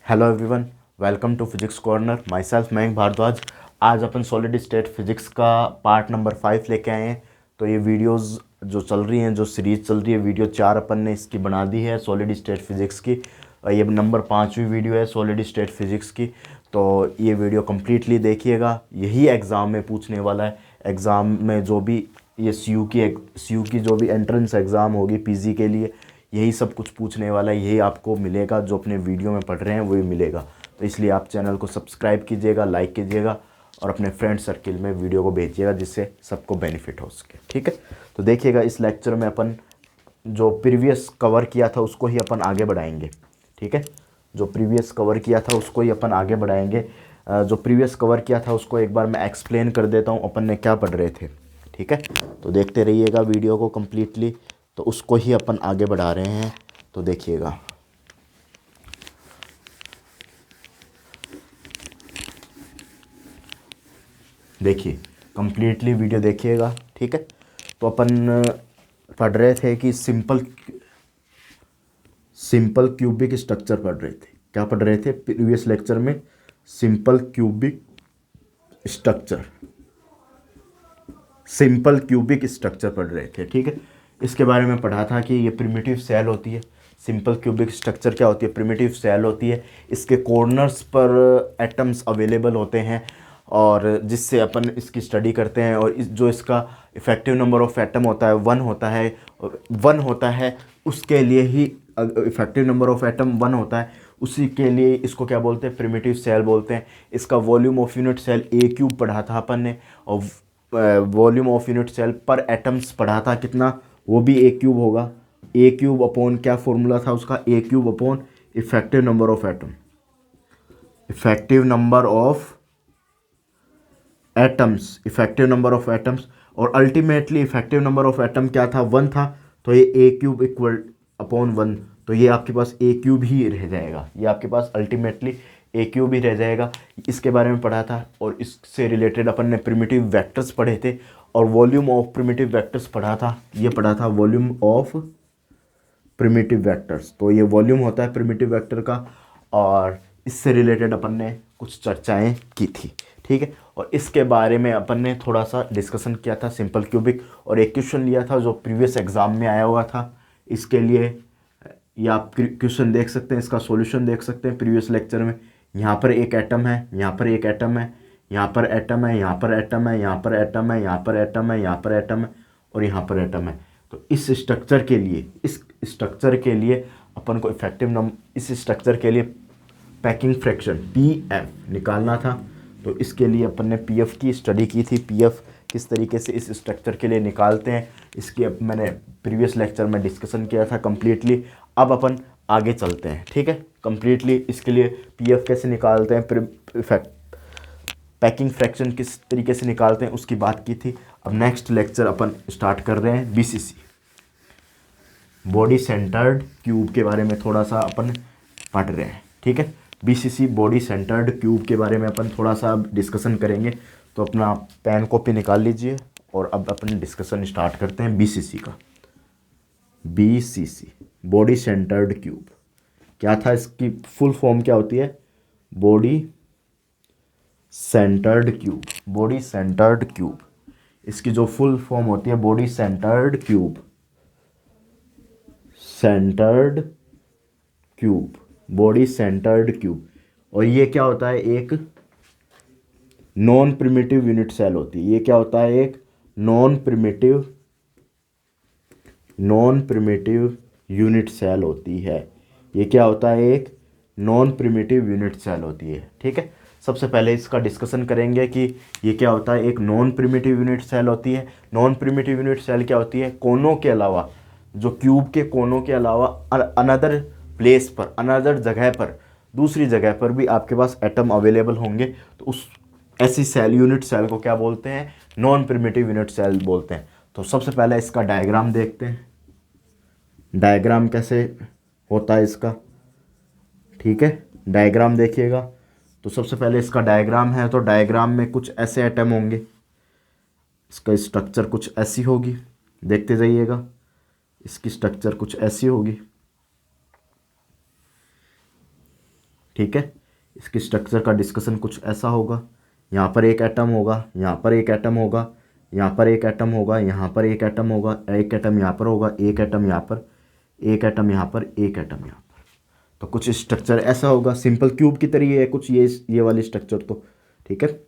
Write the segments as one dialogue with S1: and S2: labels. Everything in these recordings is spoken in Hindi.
S1: Hello everyone, welcome to physics corner. Myself Mayank Bhardwaj. आज अपन सॉलिड स्टेट फिजिक्स का पार्ट नंबर 5 लेके आए हैं। तो ये वीडियोस जो चल रही हैं, जो सीरीज़ चल रही है, वीडियो 4 अपन ने इसकी बना दी है सॉलिड स्टेट फिजिक्स की। और ये नंबर 5वीं वीडियो है सॉलिड स्टेट फिजिक्स की। तो ये वीडियो कम्प्लीटली देखिएगा, यही एग्ज़ाम में पूछने वाला है। एग्ज़ाम में जो भी ये सी यू की जो भी एंट्रेंस एग्ज़ाम होगी पीजी के लिए, यही सब कुछ पूछने वाला है। यही आपको मिलेगा, जो अपने वीडियो में पढ़ रहे हैं वही मिलेगा। तो इसलिए आप चैनल को सब्सक्राइब कीजिएगा, लाइक कीजिएगा और अपने फ्रेंड सर्किल में वीडियो को भेजिएगा, जिससे सबको बेनिफिट हो सके। ठीक है, तो देखिएगा इस लेक्चर में अपन जो प्रीवियस कवर किया था उसको ही अपन आगे बढ़ाएंगे। ठीक है, जो प्रीवियस कवर किया था उसको ही अपन आगे बढ़ाएंगे। जो प्रीवियस कवर किया था उसको एक बार मैं एक्सप्लेन कर देता हूँ अपन ने क्या पढ़ रहे थे। ठीक है, तो देखते रहिएगा वीडियो को कम्प्लीटली। तो उसको ही अपन आगे बढ़ा रहे हैं, तो देखिएगा। देखिए, कम्प्लीटली वीडियो देखिएगा। ठीक है, तो अपन पढ़ रहे थे कि सिंपल क्यूबिक स्ट्रक्चर पढ़ रहे थे। क्या पढ़ रहे थे प्रीवियस लेक्चर में? Simple cubic structure, simple cubic structure पढ़ रहे थे। ठीक है, इसके बारे में पढ़ा था कि ये प्रिमिटिव सेल होती है। सिंपल क्यूबिक स्ट्रक्चर क्या होती है? प्रिमिटिव सेल होती है। इसके कॉर्नर्स पर एटम्स अवेलेबल होते हैं, और जिससे अपन इसकी स्टडी करते हैं। और जो इसका इफेक्टिव नंबर ऑफ एटम होता है 1 होता है। 1 होता है, उसके लिए ही इफेक्टिव नंबर ऑफ एटम 1 होता है, उसी के लिए इसको क्या बोलते हैं? प्रिमिटिव सेल बोलते हैं। इसका volume of unit cell A³ पढ़ा था अपन ने, और वॉल्यूम ऑफ यूनिट सेल पर एटम्स पढ़ा था कितना, वो भी A³ होगा। A³ अपॉन क्या फॉर्मूला था उसका? A³ upon effective number of atom, effective number of atoms, effective number of atoms. और ultimately effective number of atom क्या था? 1 था। तो ये A³ इक्वल अपॉन 1, तो ये आपके पास A³ ही रह जाएगा। ये आपके पास अल्टीमेटली A³ ही रह जाएगा। इसके बारे में पढ़ा था। और इससे रिलेटेड अपन ने प्रिमिटिव वेक्टर्स पढ़े थे, और वॉल्यूम ऑफ प्रिमिटिव वेक्टर्स पढ़ा था। ये पढ़ा था वॉल्यूम ऑफ प्रिमिटिव वेक्टर्स। तो ये वॉल्यूम होता है प्रिमिटिव वेक्टर का, और इससे रिलेटेड अपन ने कुछ चर्चाएं की थी। ठीक है, और इसके बारे में अपन ने थोड़ा सा डिस्कशन किया था सिंपल क्यूबिक। और एक क्वेश्चन लिया था जो प्रीवियस एग्जाम में आया हुआ था। इसके लिए ये आप क्वेश्चन देख सकते हैं, इसका सॉल्यूशन देख सकते हैं प्रीवियस लेक्चर में। यहाँ पर एक एटम है, यहाँ पर एक एटम है, यहाँ पर एटम है, यहाँ पर एटम है, यहाँ पर एटम है, यहाँ पर एटम है, यहाँ पर एटम है, और यहाँ पर एटम है। तो इस स्ट्रक्चर के लिए अपन को इस स्ट्रक्चर के लिए पैकिंग फ्रैक्शन PF निकालना था। तो इसके लिए अपन ने PF की स्टडी की थी। PF किस तरीके से इस स्ट्रक्चर के लिए निकालते हैं, इसकी अब मैंने प्रीवियस लेक्चर में डिस्कशन किया था कम्प्लीटली। अब अपन आगे चलते हैं। ठीक है, कम्प्लीटली इसके लिए PF कैसे निकालते हैं, पैकिंग फ्रैक्शन किस तरीके से निकालते हैं, उसकी बात की थी। अब नेक्स्ट लेक्चर अपन स्टार्ट कर रहे हैं BCC, बॉडी सेंटर्ड क्यूब के बारे में थोड़ा सा अपन पढ़ रहे हैं। ठीक है, BCC बॉडी सेंटर्ड क्यूब के बारे में अपन थोड़ा सा डिस्कशन करेंगे। तो अपना पेन कॉपी निकाल लीजिए, और अब अपन डिस्कशन स्टार्ट करते हैं BCC का। BCC बॉडी सेंटर्ड क्यूब क्या था? इसकी फुल फॉर्म क्या होती है? Body centred cube, body centred cube. इसकी जो फुल फॉर्म होती है body centred cube, centred cube, body centred cube. और ये क्या होता है? एक नॉन प्रिमिटिव यूनिट सेल होती है। ये क्या होता है? एक नॉन प्रिमिटिव यूनिट सेल होती है। ये क्या होता है? एक नॉन प्रिमिटिव यूनिट सेल होती है। ठीक है, सबसे पहले इसका डिस्कशन करेंगे कि ये क्या होता है। एक नॉन प्रिमिटिव यूनिट सेल होती है। नॉन प्रिमिटिव यूनिट सेल क्या होती है? कोनों के अलावा, जो क्यूब के कोनों के अलावा अनदर प्लेस पर, अनदर जगह पर, दूसरी जगह पर भी आपके पास एटम अवेलेबल होंगे। तो उस ऐसी सेल, यूनिट सेल को क्या बोलते हैं? नॉन प्रिमिटिव यूनिट सेल बोलते हैं। तो सबसे पहले इसका डायग्राम देखते हैं। डायग्राम कैसे होता है इसका? ठीक है, डायग्राम देखिएगा। तो सबसे पहले इसका डायग्राम है, तो डायग्राम में कुछ ऐसे एटम होंगे, इसका स्ट्रक्चर कुछ ऐसी होगी, देखते जाइएगा। इसकी स्ट्रक्चर कुछ ऐसी होगी। ठीक है। इसकी स्ट्रक्चर का डिस्कशन कुछ ऐसा होगा, यहाँ पर एक एटम होगा, यहाँ पर एक एटम होगा, यहाँ पर एक एटम होगा, यहाँ पर एक एटम होगा, एक एटम यहाँ पर होगा, एक एटम यहाँ पर, एक एटम यहाँ पर, एक एटम यहाँ पर। तो कुछ स्ट्रक्चर ऐसा होगा, सिंपल क्यूब की तरह है कुछ ये वाली स्ट्रक्चर। तो ठीक है,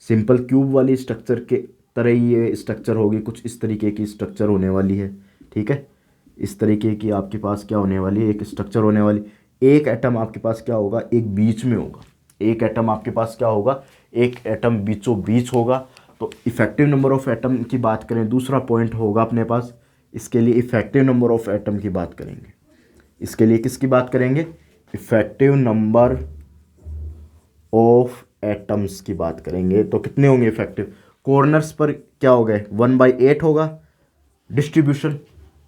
S1: सिंपल क्यूब वाली स्ट्रक्चर के तरह ही ये स्ट्रक्चर होगी, कुछ इस तरीके की स्ट्रक्चर होने वाली है। ठीक है, इस तरीके की आपके पास क्या होने वाली है, एक स्ट्रक्चर होने वाली। एक एटम आपके पास क्या होगा, एक बीच में होगा। एक एटम आपके पास क्या होगा, एक एटम बीचों बीच होगा। तो इफेक्टिव नंबर ऑफ एटम की बात करें, दूसरा पॉइंट होगा अपने पास। इसके लिए इफेक्टिव नंबर ऑफ एटम की बात करेंगे। इसके लिए किसकी बात करेंगे, इफेक्टिव नंबर ऑफ एटम्स की बात करेंगे। तो कितने होंगे इफेक्टिव, कॉर्नर्स पर क्या हो गए, 1/8 होगा डिस्ट्रीब्यूशन,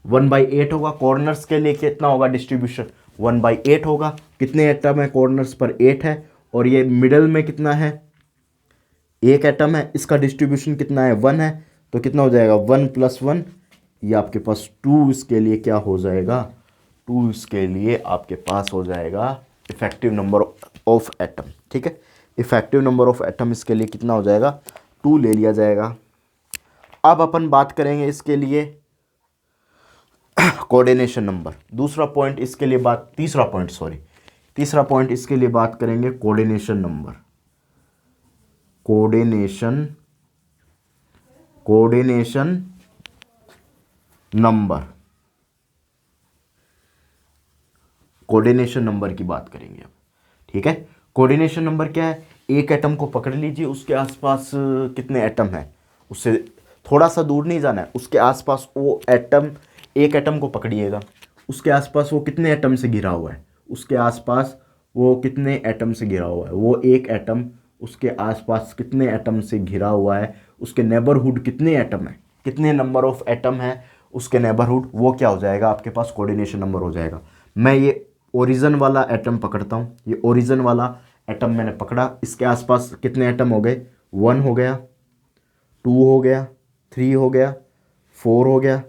S1: 1/8 होगा। कॉर्नर्स के लिए कितना होगा डिस्ट्रीब्यूशन, 1/8 होगा। कितने एटम है कॉर्नर्स पर, 8 है। और ये मिडल में कितना है, एक एटम है, इसका डिस्ट्रीब्यूशन कितना है, 1 है। तो कितना हो जाएगा, 1 + 1, ये आपके पास 2 इसके लिए क्या हो जाएगा, 2 इसके लिए आपके पास हो जाएगा इफेक्टिव नंबर ऑफ एटम। ठीक है, इफेक्टिव नंबर ऑफ एटम इसके लिए कितना हो जाएगा, 2 ले लिया जाएगा। अब अपन बात करेंगे इसके लिए कोऑर्डिनेशन नंबर। दूसरा पॉइंट इसके लिए बात, तीसरा पॉइंट इसके लिए बात करेंगे coordination number. Coordination number, coordination number की बात करेंगे अब। ठीक है, कोऑर्डिनेशन नंबर क्या है, एक एटम को पकड़ लीजिए, उसके आसपास कितने एटम हैं, उससे थोड़ा सा दूर नहीं जाना है, उसके आसपास वो एटम, एक एटम को पकड़िएगा, उसके आसपास वो कितने एटम से घिरा हुआ है, उसके आसपास वो कितने एटम से घिरा हुआ है, वो एक एटम उसके आसपास कितने एटम से घिरा हुआ है, उसके नेबरहुड कितने एटम है, कितने नंबर ऑफ एटम है उसके नेबरहुड, वो क्या हो जाएगा आपके पास कोऑर्डिनेशन नंबर हो जाएगा। मैं ये ओरिजिन वाला एटम पकड़ता हूँ, ये ओरिजिन वाला एटम मैंने पकड़ा, इसके आसपास कितने एटम हो गए, 1 हो गया, 2 हो गया, 3 हो गया, 4 हो गया,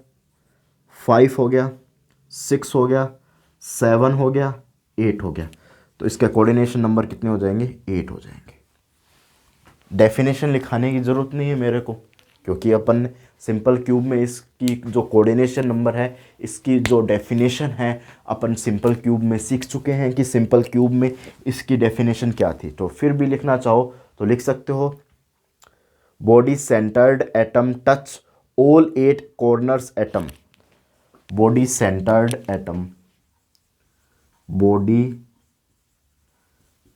S1: 5 हो गया, 6 हो गया, 7 हो गया, 8 हो गया। तो इसके कोऑर्डिनेशन नंबर कितने हो जाएंगे, 8 हो जाएंगे। डेफिनेशन लिखाने की ज़रूरत नहीं है मेरे को, क्योंकि अपन सिंपल क्यूब में इसकी जो कोऑर्डिनेशन नंबर है, इसकी जो डेफिनेशन है, अपन सिंपल क्यूब में सीख चुके हैं कि सिंपल क्यूब में इसकी डेफिनेशन क्या थी। तो फिर भी लिखना चाहो तो लिख सकते हो, body centred atom touch all 8 corners atom. Body centred atom, body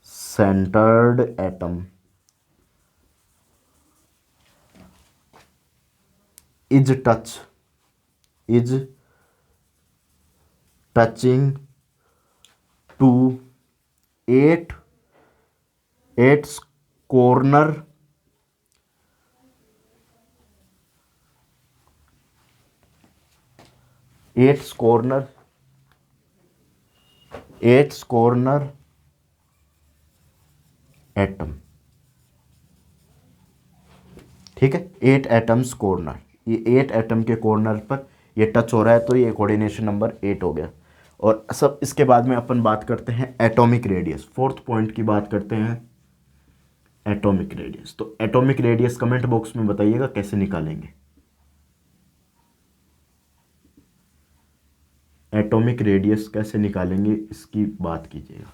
S1: centred atom is touching to 8 corner atom. ठीक है, 8 एटम्स कॉर्नर, ये 8 एटम के कॉर्नर पर ये टच हो रहा है, तो ये कोऑर्डिनेशन नंबर 8 हो गया। और सब इसके बाद में अपन बात करते हैं एटॉमिक रेडियस। फोर्थ पॉइंट की बात करते हैं एटॉमिक रेडियस। तो एटॉमिक रेडियस कमेंट बॉक्स में बताइएगा कैसे निकालेंगे। एटॉमिक रेडियस कैसे निकालेंगे इसकी बात कीजिएगा,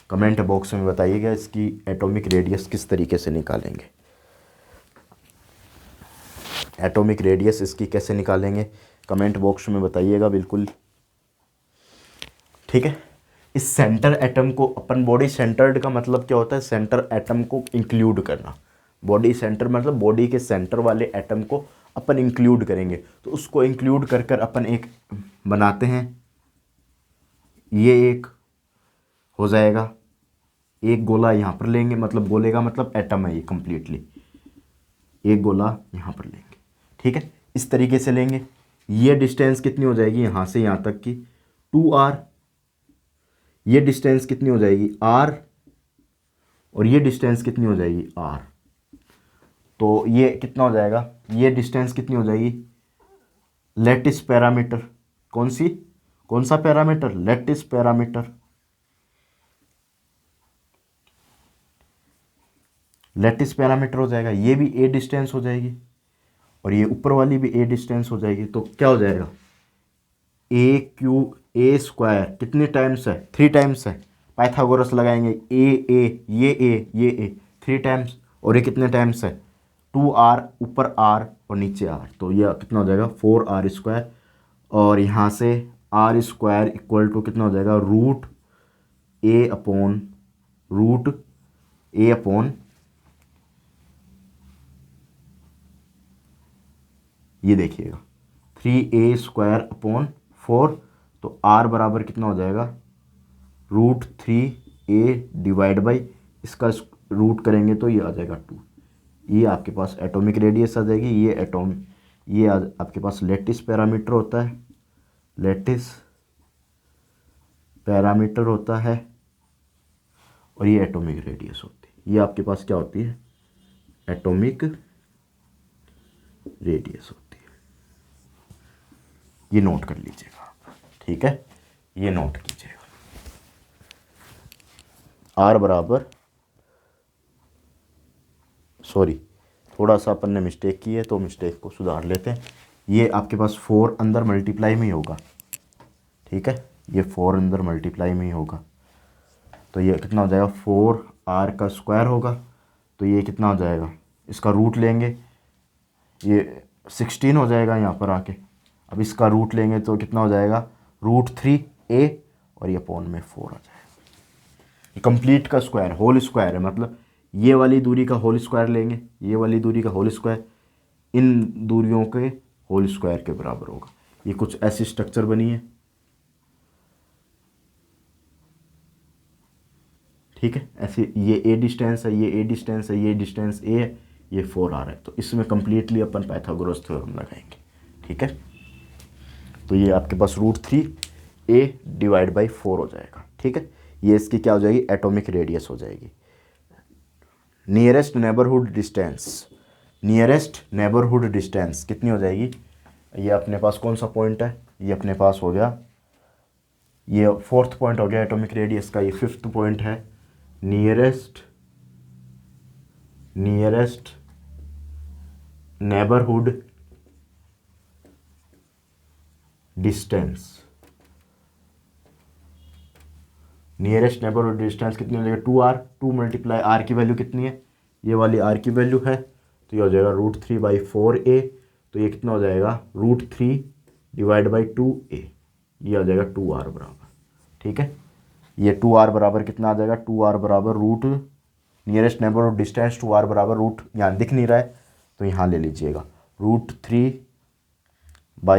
S1: कमेंट बॉक्स में बताइएगा इसकी एटॉमिक रेडियस किस तरीके से निकालेंगे। एटॉमिक रेडियस इसकी कैसे निकालेंगे कमेंट बॉक्स में बताइएगा बिल्कुल। ठीक है, इस सेंटर एटम को अपन, बॉडी सेंटर्ड का मतलब क्या होता है, सेंटर एटम को इंक्लूड करना। बॉडी सेंटर मतलब बॉडी के सेंटर वाले एटम को अपन इंक्लूड करेंगे। तो उसको इंक्लूड कर कर अपन एक बनाते हैं, ये एक हो जाएगा, एक गोला यहाँ पर लेंगे, मतलब गोले का मतलब एटम है ये कंप्लीटली, एक गोला यहाँ पर लेंगे। ठीक है, इस तरीके से लेंगे। ये डिस्टेंस कितनी हो जाएगी यहाँ से यहाँ तक की 2r, ये डिस्टेंस कितनी हो जाएगी r, और ये डिस्टेंस कितनी हो जाएगी r। तो ये कितना हो जाएगा, ये डिस्टेंस कितनी हो जाएगी, लैटिस पैरामीटर, कौन सा parameter, lattice parameter. Lattice parameter हो जाएगा, ये भी ए डिस्टेंस हो जाएगी और ये ऊपर वाली भी ए डिस्टेंस हो जाएगी। तो क्या हो जाएगा, ए क्यू ए स्क्वायर कितने टाइम्स है, 3 टाइम्स है। पाइथागोरस लगाएंगे, ए 3 टाइम्स, और ये कितने टाइम्स है, 2r, ऊपर r और नीचे r, तो ये कितना हो जाएगा 4r²। और यहाँ से r² इक्वल टू कितना हो जाएगा, रूट ए अपॉन ये देखिएगा 3a² अपॉन 4, तो r बराबर कितना हो जाएगा, √3a/, इसका रूट करेंगे तो ये आ जाएगा 2। ये आपके पास एटॉमिक रेडियस आ जाएगी। ये आपके पास लैटिस पैरामीटर होता है, लैटिस पैरामीटर होता है, और ये एटॉमिक रेडियस होती है। ये आपके पास क्या होती है, एटॉमिक रेडियस होती है। ये नोट कर लीजिएगा आप, ठीक है, ये नोट कीजिएगा। आर बराबर, सॉरी थोड़ा सा अपन ने मिस्टेक की है तो मिस्टेक को सुधार लेते हैं। ये आपके पास 4 अंदर मल्टीप्लाई में ही होगा, ठीक है, ये 4 अंदर मल्टीप्लाई में ही होगा। तो ये कितना हो जाएगा, 4r² होगा, तो ये कितना हो जाएगा, इसका रूट लेंगे, ये 16 हो जाएगा यहाँ पर आके। अब इसका रूट लेंगे तो कितना हो जाएगा, √3a, और ये अपॉन में 4 आ जाएगा। ये कंप्लीट का स्क्वायर, होल स्क्वायर है, मतलब ये वाली दूरी का होल स्क्वायर लेंगे, ये वाली दूरी का होल स्क्वायर इन दूरियों के होल स्क्वायर के बराबर होगा। ये कुछ ऐसी स्ट्रक्चर बनी है, ठीक है, ऐसे ये ए डिस्टेंस है, ये ए डिस्टेंस है, ये डिस्टेंस ए है, ये 4r है। तो इसमें कंप्लीटली अपन पाइथागोरस थ्योरम लगाएंगे, ठीक है। तो ये आपके पास √3a/4 हो जाएगा, ठीक है। ये इसकी क्या हो जाएगी, एटॉमिक रेडियस हो जाएगी। नियरेस्ट नेबरहुड डिस्टेंस कितनी हो जाएगी, ये अपने पास कौन सा पॉइंट है, ये अपने पास हो गया, ये 4th पॉइंट हो गया एटॉमिक रेडियस का। ये 5th पॉइंट है, nearest neighbourhood distance. Nearest neighbourhood distance कितनी हो जाएगी, 2r, 2 मल्टीप्लाई r की वैल्यू कितनी है, ये वाली r की वैल्यू है, तो ये हो जाएगा √3/4a। तो ये कितना हो जाएगा, √3/2a, ये आ जाएगा 2r बराबर, ठीक है। ये 2r बराबर कितना आ जाएगा, 2r बराबर नियरेस्ट नेबरहुड डिस्टेंस 2r बराबर रूट, यहाँ दिख नहीं रहा है तो यहाँ ले लीजिएगा, √3/a,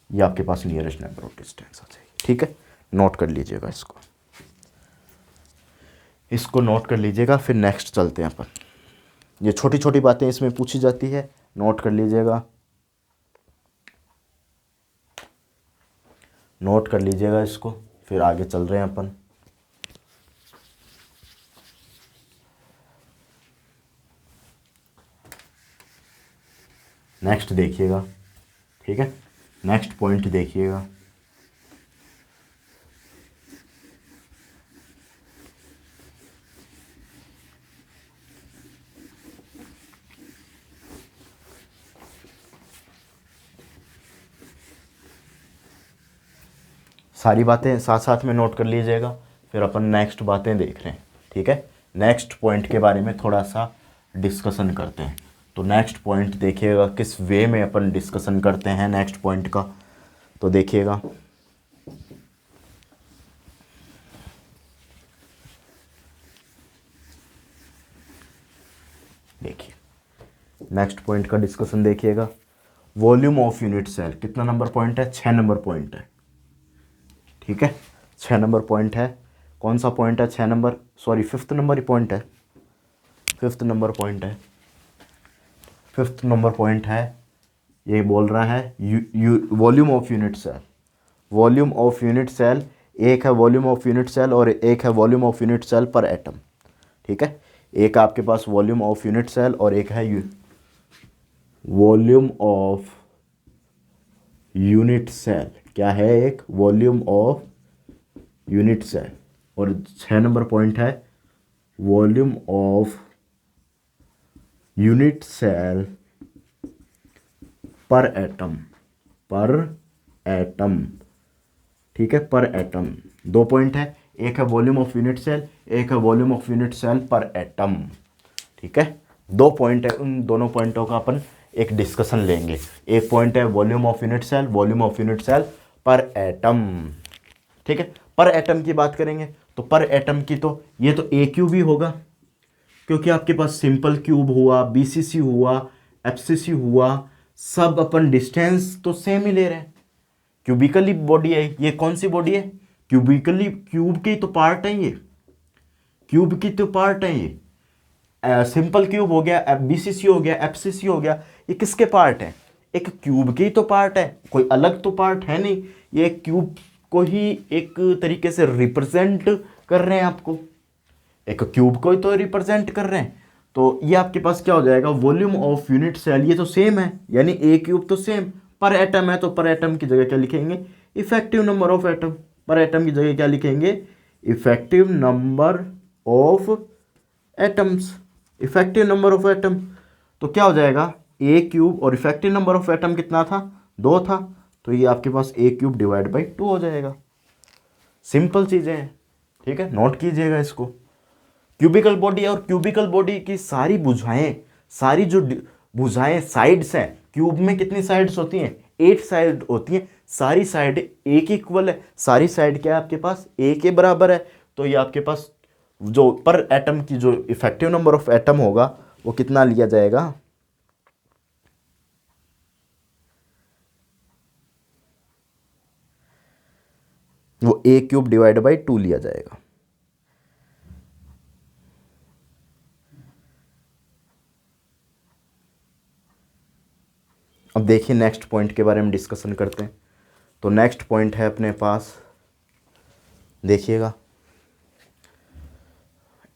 S1: ये आपके पास नियरेस्ट नेबरहुड डिस्टेंस आ जाएगी, ठीक है। नोट कर लीजिएगा इसको नोट कर लीजिएगा। फिर नेक्स्ट चलते हैं अपन, ये छोटी छोटी बातें इसमें पूछी जाती है, नोट कर लीजिएगा, नोट कर लीजिएगा इसको, फिर आगे चल रहे हैं अपन। नेक्स्ट देखिएगा, ठीक है, नेक्स्ट पॉइंट देखिएगा, सारी बातें साथ साथ में नोट कर लीजिएगा, फिर अपन नेक्स्ट बातें देख रहे हैं, ठीक है। नेक्स्ट पॉइंट के बारे में थोड़ा सा डिस्कशन करते हैं। तो नेक्स्ट पॉइंट देखिएगा किस वे में अपन डिस्कशन करते हैं नेक्स्ट पॉइंट का, तो देखिएगा, देखिए नेक्स्ट पॉइंट का डिस्कशन देखिएगा। वॉल्यूम ऑफ यूनिट सेल कितना नंबर पॉइंट है, 6 नंबर पॉइंट है, ठीक है, 6 नंबर पॉइंट है। कौन सा पॉइंट है, 6 number, sorry 5th number point है, 5th नंबर पॉइंट है, 5th नंबर पॉइंट है। ये बोल रहा है volume of unit cell, volume of unit cell, एक है वॉल्यूम ऑफ यूनिट सेल और एक है volume of unit cell per atom, ठीक है। एक आपके पास वॉल्यूम ऑफ यूनिट सेल और एक है वॉल्यूम ऑफ यूनिट सेल, क्या है, एक वॉल्यूम ऑफ यूनिट सेल, और 6 नंबर पॉइंट है volume of unit cell per atom, ठीक है, पर एटम। दो पॉइंट है, एक है वॉल्यूम ऑफ यूनिट सेल, एक है volume of unit cell per atom, ठीक है। दो पॉइंट है, उन दोनों पॉइंटों का अपन एक डिस्कशन लेंगे। एक पॉइंट है volume of unit cell, volume of unit cell per atom, ठीक है। पर एटम की बात करेंगे तो पर एटम की तो ये तो ए क्यूब ही होगा, क्योंकि आपके पास सिंपल क्यूब हुआ, बीसीसी हुआ, एफसीसी हुआ, सब अपन डिस्टेंस तो सेम ही ले रहे हैं। क्यूबिकली बॉडी है, ये कौन सी बॉडी है? क्यूबिकली, क्यूब की तो पार्ट है ये, क्यूब की तो पार्ट है ये। सिंपल क्यूब हो गया, बीसीसी हो गया, एफसीसी हो गया, ये किसके पार्ट है? एक क्यूब की तो पार्ट है, कोई अलग तो पार्ट है नहीं। ये क्यूब को ही एक तरीके से रिप्रेजेंट कर रहे हैं आपको, एक क्यूब को ही तो रिप्रेजेंट कर रहे हैं। तो ये आपके पास क्या हो जाएगा? वॉल्यूम ऑफ यूनिट सेल, ये तो सेम है, यानी ए क्यूब तो सेम, पर एटम है तो पर एटम की जगह क्या लिखेंगे? Effective number of atom. पर एटम की जगह क्या लिखेंगे? Effective number of atoms, effective number of atom. तो क्या हो जाएगा? ए क्यूब और इफेक्टिव नंबर ऑफ एटम कितना था? 2 था, तो ये आपके पास ए क्यूब डिवाइड बाई 2 हो जाएगा। सिंपल चीज़ें हैं, ठीक है, नोट कीजिएगा इसको। क्यूबिकल बॉडी और क्यूबिकल बॉडी की सारी भुजाएं, सारी जो भुजाएं साइड्स हैं, क्यूब में कितनी साइड्स होती हैं? 8 साइड होती हैं, सारी साइड ए के इक्वल है, सारी साइड क्या है आपके पास? ए के बराबर है। तो ये आपके पास जो पर एटम की जो इफेक्टिव नंबर ऑफ एटम होगा वो कितना लिया जाएगा? वो ए क्यूब डिवाइड बाई 2 लिया जाएगा। अब देखिए नेक्स्ट पॉइंट के बारे में डिस्कशन करते हैं। तो नेक्स्ट पॉइंट है अपने पास, देखिएगा,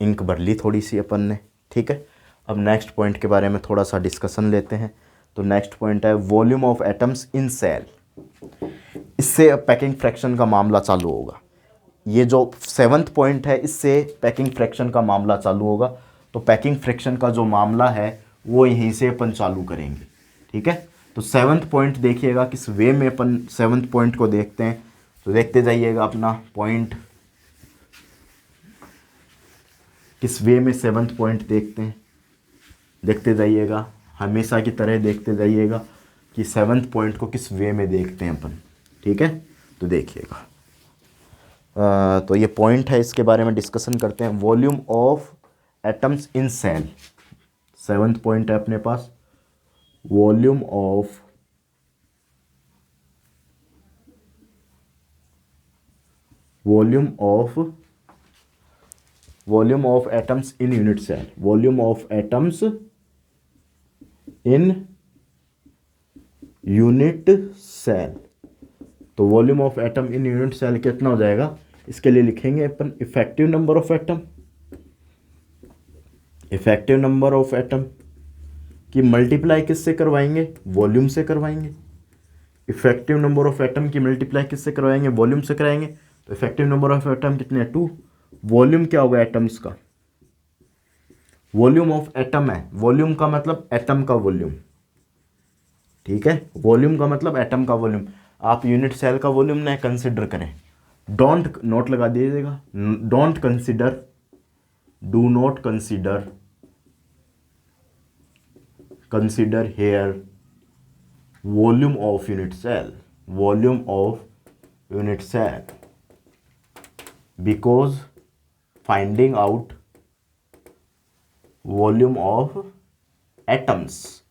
S1: इंक भर ली थोड़ी सी अपन ने, ठीक है। अब नेक्स्ट पॉइंट के बारे में थोड़ा सा डिस्कशन लेते हैं। तो नेक्स्ट पॉइंट है volume of atoms in cell. इससे अब पैकिंग फ्रैक्शन का मामला चालू होगा। ये जो 7th पॉइंट है, इससे पैकिंग फ्रैक्शन का मामला चालू होगा। तो पैकिंग फ्रैक्शन का जो मामला है वो यहीं से अपन चालू करेंगे, ठीक है। तो 7th पॉइंट देखिएगा किस वे में अपन 7th पॉइंट को देखते हैं। तो देखते जाइएगा अपना पॉइंट किस वे में 7th पॉइंट देखते हैं, देखते जाइएगा, हमेशा की तरह देखते जाइएगा कि 7th पॉइंट को किस वे में देखते हैं अपन, ठीक है। तो देखिएगा, तो ये पॉइंट है, इसके बारे में डिस्कशन करते हैं। Volume of atoms in cell, 7th point है अपने पास, volume of atoms in unit cell, volume of atoms in unit cell. तो volume of atom in unit cell कितना हो जाएगा? इसके लिए लिखेंगे अपन effective number of atom. Effective number of atom की मल्टीप्लाई किससे करवाएंगे? वॉल्यूम से करवाएंगे। इफेक्टिव नंबर ऑफ एटम की मल्टीप्लाई किससे करवाएंगे? वॉल्यूम से कराएंगे। तो इफेक्टिव नंबर ऑफ एटम कितने हैं? 2। वॉल्यूम क्या होगा एटम्स का? वॉल्यूम ऑफ एटम है, वॉल्यूम का मतलब एटम का वॉल्यूम, ठीक है। वॉल्यूम का मतलब एटम का वॉल्यूम। आप यूनिट सेल का वॉल्यूम ना कंसिडर करें, डोंट, नोट लगा दीजिएगा, don't consider, do not consider here volume of unit cell, volume of unit cell, because finding out volume of atoms,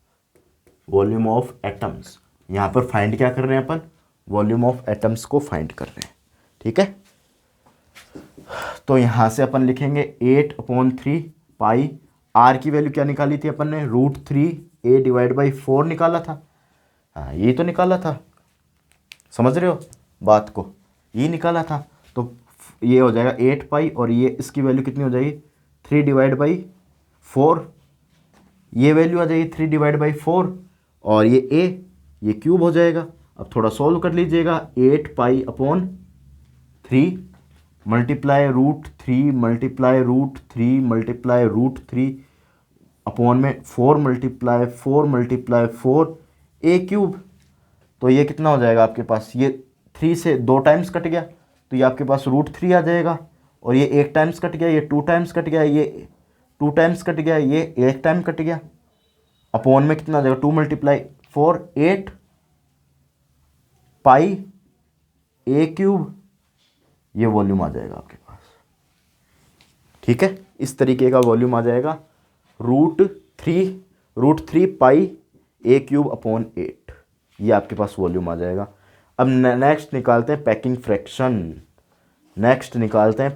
S1: volume of atoms, यहाँ पर फाइंड क्या कर रहे हैं अपन? वॉल्यूम ऑफ एटम्स को फाइंड कर रहे हैं, ठीक है। तो यहाँ से अपन लिखेंगे 8/3 पाई, आर की वैल्यू क्या निकाली थी अपन ने? √3a डिवाइड बाई 4 निकाला था। हाँ, ये तो निकाला था, समझ रहे हो बात को, ये निकाला था। तो ये हो जाएगा 8 पाई और ये इसकी वैल्यू कितनी हो जाएगी? 3 डिवाइड बाई 4, ये वैल्यू आ जाएगी 3 डिवाइड बाई 4 और ये a, ये क्यूब हो जाएगा। अब थोड़ा सॉल्व कर लीजिएगा, 8 पाई अपॉन 3 मल्टीप्लाई √3 अपॉन में 4 ए क्यूब। तो ये कितना हो जाएगा आपके पास, ये 3 से 2 टाइम्स कट गया तो ये आपके पास √3 आ जाएगा, और ये 1 टाइम्स कट गया, ये 2 टाइम्स कट गया, ये 2 टाइम्स कट गया, ये 1 टाइम कट गया, अपॉन में कितना आ जाएगा 2 × 4 8 पाई ए क्यूब, ये वॉल्यूम आ जाएगा आपके पास। ठीक है, इस तरीके का वॉल्यूम आ जाएगा √3 पाई ए क्यूब अपॉन 8, ये आपके पास वॉल्यूम आ जाएगा। अब नेक्स्ट निकालते हैं पैकिंग फ्रैक्शन। नेक्स्ट निकालते हैं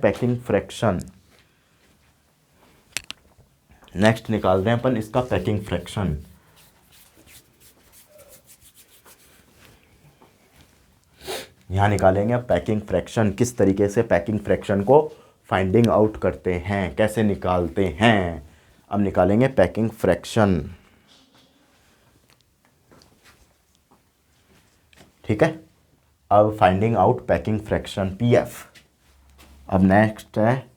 S1: अपन इसका पैकिंग फ्रैक्शन। यहाँ निकालेंगे पैकिंग फ्रैक्शन, किस तरीके से पैकिंग फ्रैक्शन को फाइंडिंग आउट करते हैं, कैसे निकालते हैं। अब निकालेंगे पैकिंग फ्रैक्शन। ठीक है, अब finding out packing fraction PF. अब नेक्स्ट है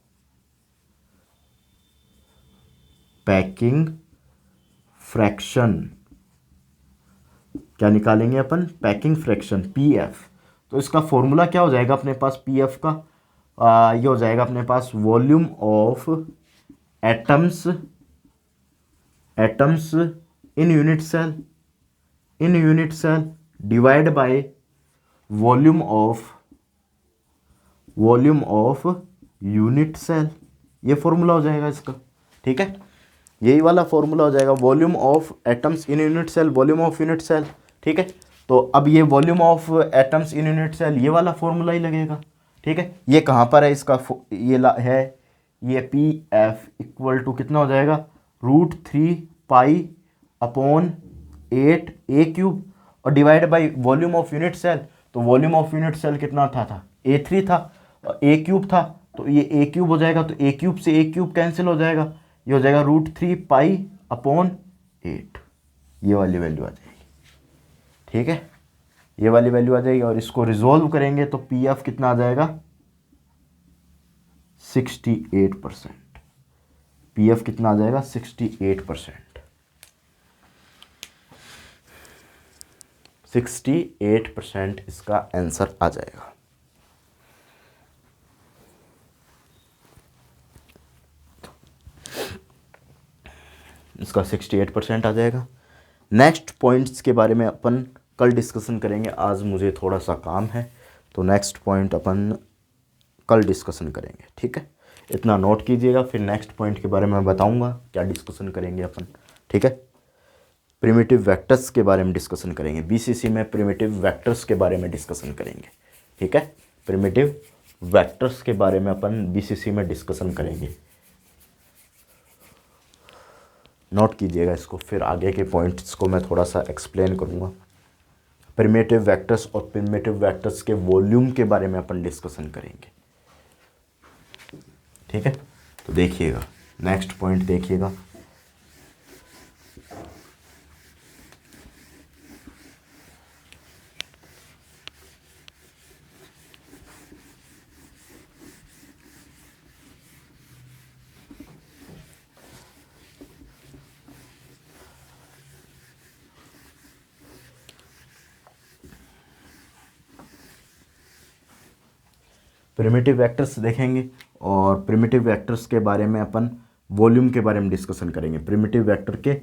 S1: पैकिंग फ्रैक्शन। क्या निकालेंगे अपन, पैकिंग फ्रैक्शन पीएफ। तो इसका फॉर्मूला क्या हो जाएगा अपने पास पीएफ का, ये हो जाएगा अपने पास volume of atoms in unit cell divide by volume of unit cell, ये फॉर्मूला हो जाएगा इसका। ठीक है, यही वाला फॉर्मूला हो जाएगा, volume of atoms in unit cell, volume of unit cell. ठीक है, तो अब ये volume of atoms in unit cell, ये वाला फॉर्मूला ही लगेगा। ठीक है, ये कहाँ पर है इसका, है ये पी एफ इक्वल टू कितना हो जाएगा √3 पाई अपॉन 8 ए क्यूब, और divide by volume of unit cell. तो वॉल्यूम ऑफ यूनिट सेल कितना था A3 था, ए क्यूब था, तो ये ए क्यूब हो जाएगा, तो ए क्यूब से ए क्यूब कैंसिल हो जाएगा, ये हो जाएगा √3 पाई अपॉन 8, ये वाली वैल्यू आ जाएगी। ठीक है, ये वाली वैल्यू आ जाएगी, और इसको रिजोल्व करेंगे तो पी एफ कितना आ जाएगा 68%। पी एफ कितना आ जाएगा 68%। 68% इसका आंसर आ जाएगा। इसका 68% आ जाएगा। नेक्स्ट पॉइंट्स के बारे में अपन कल डिस्कशन करेंगे, आज मुझे थोड़ा सा काम है, तो नेक्स्ट पॉइंट अपन कल डिस्कशन करेंगे। ठीक है, इतना नोट कीजिएगा, फिर नेक्स्ट पॉइंट के बारे में बताऊंगा क्या डिस्कशन करेंगे अपन। ठीक है, प्रिमिटिव वेक्टर्स के बारे में डिस्कशन करेंगे, बीसीसी में प्रिमिटिव वेक्टर्स के बारे में डिस्कशन करेंगे। ठीक है, प्रिमिटिव वेक्टर्स के बारे में अपन बीसीसी में डिस्कशन करेंगे, नोट कीजिएगा इसको, फिर आगे के पॉइंट्स को मैं थोड़ा सा एक्सप्लेन करूँगा। प्रिमिटिव वेक्टर्स और प्रिमिटिव वेक्टर्स के वॉल्यूम के बारे में अपन डिस्कशन करेंगे। ठीक है, तो देखिएगा नेक्स्ट पॉइंट देखिएगा। प्रिमिटिव वेक्टर्स देखेंगे, और प्रिमिटिव वेक्टर्स के बारे में अपन वॉल्यूम के बारे में डिस्कशन करेंगे। प्रिमिटिव वेक्टर के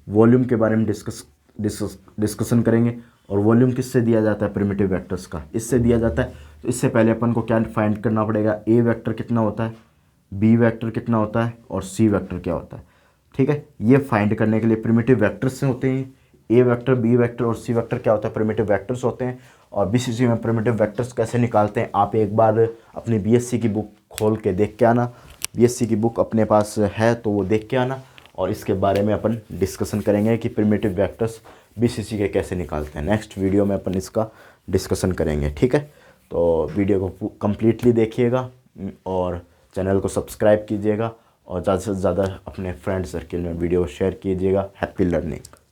S1: वॉल्यूम के बारे में डिस्कशन करेंगे। और वॉल्यूम किससे दिया जाता है प्रिमिटिव वेक्टर्स का, इससे दिया जाता है। तो इससे पहले अपन को क्या फाइंड करना पड़ेगा, ए वेक्टर कितना होता है, बी वेक्टर कितना होता है, और सी वेक्टर क्या होता है। ठीक है, ये फाइंड करने के लिए प्रिमिटिव वेक्टर्स से होते हैं, ए वेक्टर, बी वेक्टर और सी वेक्टर क्या होता है, प्रिमिटिव वेक्टर्स होते हैं। और बीसीसी में प्रिमिटिव वेक्टर्स कैसे निकालते हैं, आप एक बार अपनी बीएससी की बुक खोल के देख के आना, बीएससी की बुक अपने पास है तो वो देख के आना, और इसके बारे में अपन डिस्कशन करेंगे कि प्रिमिटिव वेक्टर्स बीसीसी के कैसे निकालते हैं। नेक्स्ट वीडियो में अपन इसका डिस्कशन करेंगे। ठीक है, तो वीडियो को कम्प्लीटली देखिएगा और चैनल को सब्सक्राइब कीजिएगा, और ज़्यादा से ज़्यादा अपने फ्रेंड सर्किल में वीडियो शेयर कीजिएगा। Happy learning.